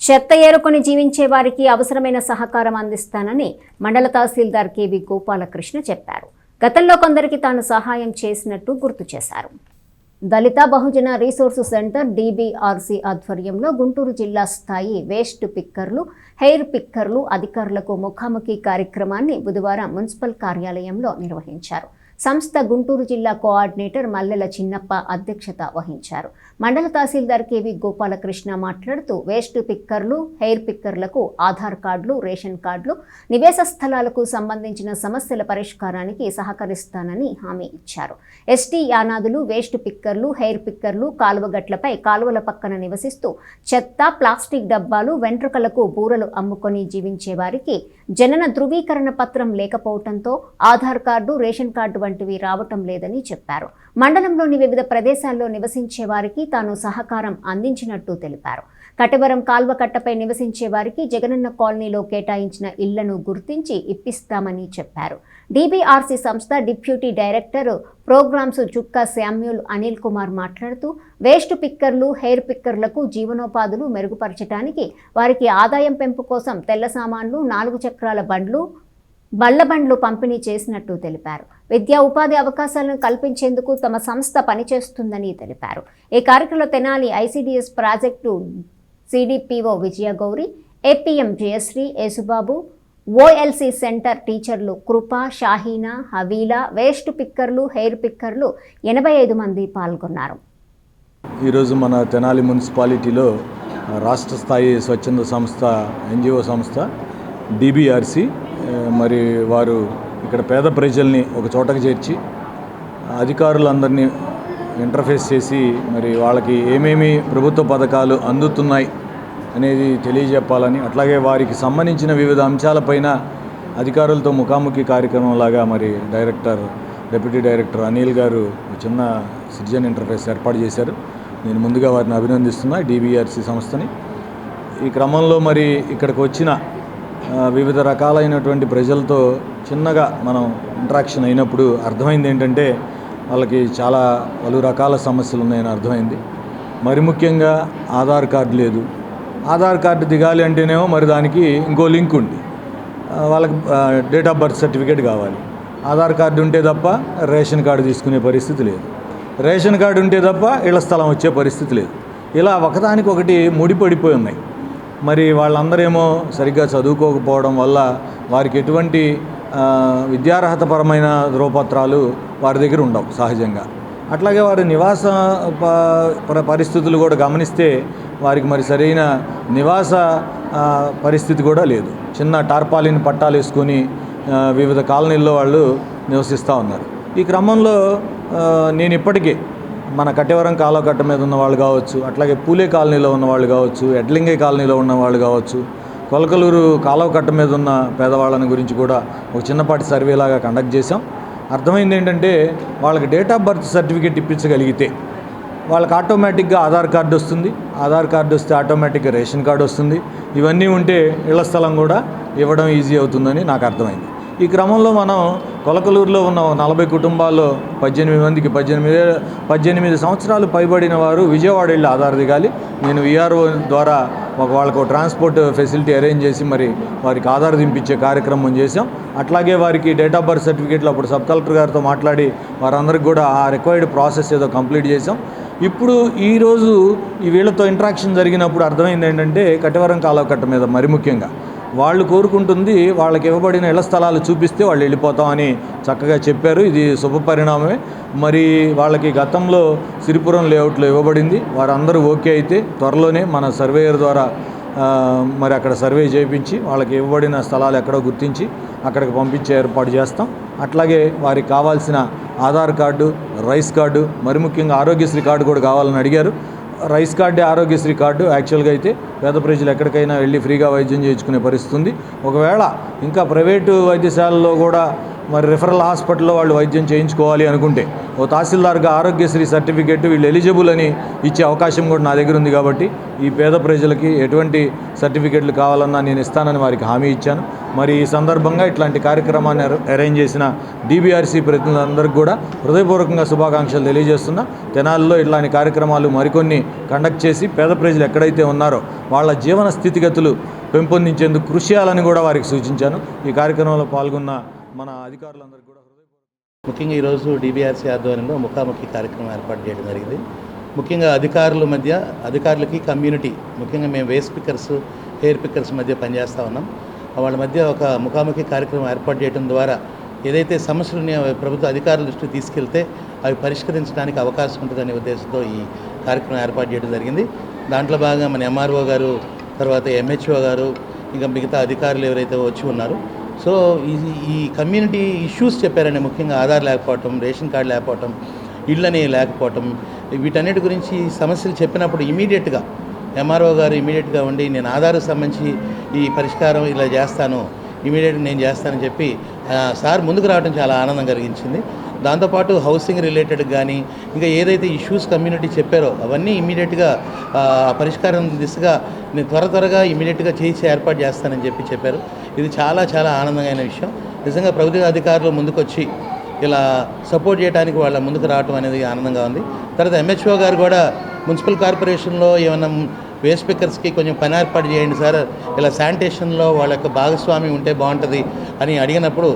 చెత్త ఏరుకొని జీవించే వారికి అవసరమైన సహకారం అందిస్తానని మండల తహసీల్దార్ కేవి గోపాలకృష్ణ చెప్పారు. గతంలో కొందరికి తాను సహాయం చేసినట్టు గుర్తు చేశారు. దళిత బహుజన రీసోర్స్ సెంటర్ DBRC ఆధ్వర్యంలో గుంటూరు జిల్లా స్థాయి వేస్ట్ పిక్కర్లు, హెయిర్ పిక్కర్లు అధికారులకు ముఖాముఖి కార్యక్రమాన్ని బుధవారం మున్సిపల్ కార్యాలయంలో నిర్వహించారు. సంస్థ గుంటూరు జిల్లా కోఆర్డినేటర్ మల్లెల చిన్నప్ప అధ్యక్షత వహించారు. మండల తహసీల్దార్ కేవి గోపాలకృష్ణ మాట్లాడుతూ వేస్ట్ పిక్కర్లు, హెయిర్ పిక్కర్లకు ఆధార్ కార్డులు, రేషన్ కార్డులు, నివేశ స్థలాలకు సంబంధించిన సమస్యల పరిష్కారానికి సహకరిస్తానని హామీ ఇచ్చారు. ఎస్టీ యానాదులు వేస్ట్ పిక్కర్లు, హెయిర్ పిక్కర్లు కాలువగట్లపై కాలువల పక్కన నివసిస్తూ చెత్త, ప్లాస్టిక్ డబ్బాలు, వెంట్రుకలకు బూరలు అమ్ముకొని జీవించే వారికి జనన ధృవీకరణ పత్రం లేకపోవడంతో ఆధార్ కార్డు, రేషన్ కార్డు వంటివి రావటం లేదని చెప్పారు. మండలంలోని వివిధ ప్రదేశాల్లో నివసించే వారికి తాను సహకారం అందించినట్టు తెలిపారు. కటవరం కాల్వ కట్టపై నివసించే వారికి జగనన్న కాలనీలో కేటాయించిన ఇళ్లను గుర్తించి ఇప్పిస్తామని చెప్పారు. DBRC సంస్థ డిప్యూటీ డైరెక్టర్ ప్రోగ్రామ్స్ చుక్క శామ్యూల్ అనిల్ కుమార్ మాట్లాడుతూ వేస్ట్ పిక్కర్లు, హెయిర్ పిక్కర్లకు జీవనోపాధులు మెరుగుపరచడానికి వారికి ఆదాయం పెంపు కోసం తెల్ల సామాన్లు, 4 చక్రాల బండ్లు, బళ్లబండ్లు పంపిణీ చేసినట్టు తెలిపారు. విద్యా ఉపాధి అవకాశాలను కల్పించేందుకు తమ సంస్థ పనిచేస్తుందని తెలిపారు. ఈ కార్యక్రమంలో Tenali ICDS project CDPO Vijayagowri, APM Jayasri, Yesubabu, OLC centre టీచర్లు కృప, షాహీనా, హవీలా, వేస్ట్ పిక్కర్లు, హెయిర్ పిక్కర్లు 85 మంది పాల్గొన్నారు. ఈరోజు మన తెనాలి మున్సిపాలిటీలో రాష్ట్ర స్థాయి స్వచ్ఛంద సంస్థ NGO సంస్థ DBRC మరి వారు ఇక్కడ పేద ప్రజల్ని ఒక చోటకు చేర్చి అధికారులందరినీ ఇంటర్ఫేస్ చేసి మరి వాళ్ళకి ఏమేమి ప్రభుత్వ పథకాలు అందుతున్నాయి అనేది తెలియజెప్పాలని, అట్లాగే వారికి సంబంధించిన వివిధ అంశాలపైన అధికారులతో ముఖాముఖి కార్యక్రమంలాగా మరి డిప్యూటీ డైరెక్టర్ అనిల్ గారు చిన్న సిటిజన్ ఇంటర్ఫేస్ ఏర్పాటు చేశారు. నేను ముందుగా వారిని అభినందిస్తున్నా DBRC సంస్థని. ఈ క్రమంలో మరి ఇక్కడికి వచ్చిన వివిధ రకాలైనటువంటి ప్రజలతో చిన్నగా మనం ఇంటరాక్షన్ అయినప్పుడు అర్థమైంది ఏంటంటే వాళ్ళకి చాలా పలు రకాల సమస్యలు ఉన్నాయని అర్థమైంది. మరి ముఖ్యంగా ఆధార్ కార్డు లేదు. ఆధార్ కార్డు దిగాలి అంటేనేమో మరి దానికి ఇంకో లింక్ ఉంది. వాళ్ళకి డేట్ ఆఫ్ బర్త్ సర్టిఫికేట్ కావాలి. ఆధార్ కార్డు ఉంటే తప్ప రేషన్ కార్డు తీసుకునే పరిస్థితి లేదు. రేషన్ కార్డు ఉంటే తప్ప ఇళ్ల స్థలం వచ్చే పరిస్థితి లేదు. ఇలా ఒకదానికొకటి ముడిపడిపోయి ఉన్నాయి. మరి వాళ్ళందరేమో సరిగ్గా చదువుకోకపోవడం వల్ల వారికి ఎటువంటి విద్యార్హతపరమైన ధ్రువపత్రాలు వారి దగ్గర ఉండవు సహజంగా. అట్లాగే వారి నివాస పరిస్థితులు కూడా గమనిస్తే వారికి మరి సరైన నివాస పరిస్థితి కూడా లేదు. చిన్న టార్పాలిన్ పట్టాలు వేసుకొని వివిధ కాలనీల్లో వాళ్ళు నివసిస్తూ ఉన్నారు. ఈ క్రమంలో నేను ఇప్పటికే మన కట్టెవరం కాలువ కట్ట మీద ఉన్న వాళ్ళు కావచ్చు, అట్లాగే పూలే కాలనీలో ఉన్న వాళ్ళు కావచ్చు, ఎడ్లింగే కాలనీలో ఉన్న వాళ్ళు కావచ్చు, కొలకలూరు కాలువ కట్ట మీద ఉన్న పేదవాళ్ళని గురించి కూడా ఒక చిన్నపాటి సర్వేలాగా కండక్ట్ చేసాం. అర్థమైంది ఏంటంటే వాళ్ళకి డేట్ ఆఫ్ బర్త్ సర్టిఫికేట్ ఇప్పించగలిగితే వాళ్ళకి ఆటోమేటిక్గా ఆధార్ కార్డు వస్తుంది. ఆధార్ కార్డు వస్తే ఆటోమేటిక్గా రేషన్ కార్డు వస్తుంది. ఇవన్నీ ఉంటే ఇళ్ల స్థలం కూడా ఇవ్వడం ఈజీ అవుతుందని నాకు అర్థమైంది. ఈ క్రమంలో మనం కొలకలూరులో ఉన్న 40 కుటుంబాల్లో 18 మందికి 18 సంవత్సరాలు పైబడిన వారు విజయవాడ వెళ్ళి ఆధార్ దిగాలి. నేను VRO ద్వారా వాళ్ళకు ట్రాన్స్పోర్ట్ ఫెసిలిటీ అరేంజ్ చేసి మరి వారికి ఆధార్ దింపించే కార్యక్రమం చేశాం. అట్లాగే వారికి డేట్ ఆఫ్ బర్త్ సర్టిఫికేట్లు అప్పుడు సబ్ కలెక్టర్ గారితో మాట్లాడి వారందరికీ కూడా ఆ రిక్వైర్డ్ ప్రాసెస్ ఏదో కంప్లీట్ చేసాం. ఇప్పుడు ఈరోజు ఈ వీళ్ళతో ఇంటరాక్షన్ జరిగినప్పుడు అర్థమైంది ఏంటంటే కట్టవరం కాలువ కట్ట మీద మరి ముఖ్యంగా వాళ్ళు కోరుకుంటుంది వాళ్ళకి ఇవ్వబడిన ఇళ్ల స్థలాలు చూపిస్తే వాళ్ళు వెళ్ళిపోతామని చక్కగా చెప్పారు. ఇది శుభ పరిణామమే. మరి వాళ్ళకి గతంలో సిరిపురం లేఅవుట్లో ఇవ్వబడింది. వారందరూ ఓకే అయితే త్వరలోనే మన సర్వేయర్ ద్వారా మరి అక్కడ సర్వే చేయించి వాళ్ళకి ఇవ్వబడిన స్థలాలు ఎక్కడో గుర్తించి అక్కడికి పంపించే ఏర్పాటు చేస్తాం. అట్లాగే వారికి కావాల్సిన ఆధార్ కార్డు, రైస్ కార్డు, మరి ముఖ్యంగా ఆరోగ్యశ్రీ కార్డు కూడా కావాలని అడిగారు. రైస్ కార్డే ఆరోగ్యశ్రీ కార్డు యాక్చువల్గా అయితే పేద ప్రజలు ఎక్కడికైనా వెళ్ళి ఫ్రీగా వైద్యం చేయించుకునే పరిస్థితి ఉంది. ఒకవేళ ఇంకా ప్రైవేటు వైద్యశాలలో కూడా మరి రిఫరల్ హాస్పిటల్లో వాళ్ళు వైద్యం చేయించుకోవాలి అనుకుంటే ఓ తహసీల్దార్గా ఆరోగ్యశ్రీ సర్టిఫికేట్ వీళ్ళు ఎలిజిబుల్ అని ఇచ్చే అవకాశం కూడా నా దగ్గర ఉంది. కాబట్టి ఈ పేద ప్రజలకి ఎటువంటి సర్టిఫికేట్లు కావాలన్నా నేను ఇస్తానని వారికి హామీ ఇచ్చాను. మరి ఈ సందర్భంగా ఇట్లాంటి కార్యక్రమాన్ని అరేంజ్ చేసిన DBRC ప్రతినిధులందరికీ కూడా హృదయపూర్వకంగా శుభాకాంక్షలు తెలియజేస్తున్నా. తెనాలిలో ఇట్లాంటి కార్యక్రమాలు మరికొన్ని కండక్ట్ చేసి పేద ప్రజలు ఎక్కడైతే ఉన్నారో వాళ్ళ జీవన స్థితిగతులు పెంపొందించేందుకు కృషి చేయాలని కూడా వారికి సూచించాను. ఈ కార్యక్రమంలో పాల్గొన్న మన అధికారులందరికీ కూడా ముఖ్యంగా ఈరోజు DBRC ఆధ్వర్యంలో ముఖాముఖి కార్యక్రమం ఏర్పాటు చేయడం జరిగింది. ముఖ్యంగా అధికారులకి కమ్యూనిటీ, ముఖ్యంగా మేము వేస్ట్ పిక్కర్స్, హెయిర్ పిక్కర్స్ మధ్య పనిచేస్తూ ఉన్నాం. వాళ్ళ మధ్య ఒక ముఖాముఖి కార్యక్రమం ఏర్పాటు చేయడం ద్వారా ఏదైతే సమస్యలని ప్రభుత్వ అధికారుల దృష్టికి తీసుకెళ్తే అవి పరిష్కరించడానికి అవకాశం ఉంటుందనే ఉద్దేశంతో ఈ కార్యక్రమం ఏర్పాటు చేయడం జరిగింది. దాంట్లో భాగంగా మన MRO గారు, తర్వాత MHO గారు, ఇంకా మిగతా అధికారులు ఎవరైతే వచ్చి ఉన్నారో, సో ఈ కమ్యూనిటీ ఇష్యూస్ చెప్పారండి. ముఖ్యంగా ఆధార్ లేకపోవటం, రేషన్ కార్డు లేకపోవటం, ఇళ్ళని లేకపోవటం, వీటన్నిటి గురించి సమస్యలు చెప్పినప్పుడు ఇమీడియట్గా MRO గారు ఇమీడియట్గా ఉండి నేను ఆధార్కు సంబంధించి ఈ పరిష్కారం ఇలా చేస్తాను, ఇమీడియట్గా నేను చేస్తానని చెప్పి సార్ ముందుకు రావడం చాలా ఆనందం కలిగించింది. దాంతోపాటు హౌసింగ్ రిలేటెడ్ కానీ ఇంకా ఏదైతే ఇష్యూస్ కమ్యూనిటీ చెప్పారో అవన్నీ ఇమీడియట్గా పరిష్కారం దిశగా నేను త్వరగా ఇమీడియట్గా చేసి ఏర్పాటు చేస్తానని చెప్పారు. ఇది చాలా చాలా ఆనందమైన విషయం. నిజంగా ప్రభుత్వ అధికారులు ముందుకొచ్చి ఇలా సపోర్ట్ చేయడానికి వాళ్ళ ముందుకు రావడం అనేది ఆనందంగా ఉంది. తర్వాత MHO గారు కూడా మున్సిపల్ కార్పొరేషన్లో ఏమైనా వేస్ట్ పిక్కర్స్కి కొంచెం పని ఏర్పాటు చేయండి సార్, ఇలా శానిటేషన్లో వాళ్ళ యొక్క భాగస్వామి ఉంటే బాగుంటుంది అని అడిగినప్పుడు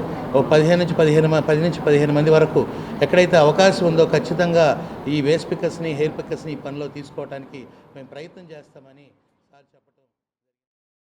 10 నుంచి 15 మంది వరకు ఎక్కడైతే అవకాశం ఉందో ఖచ్చితంగా ఈ వేస్ట్ పిక్కర్స్ని, హెయిర్ పిక్కర్స్ని ఈ పనిలో తీసుకోవడానికి మేము ప్రయత్నం చేస్తామని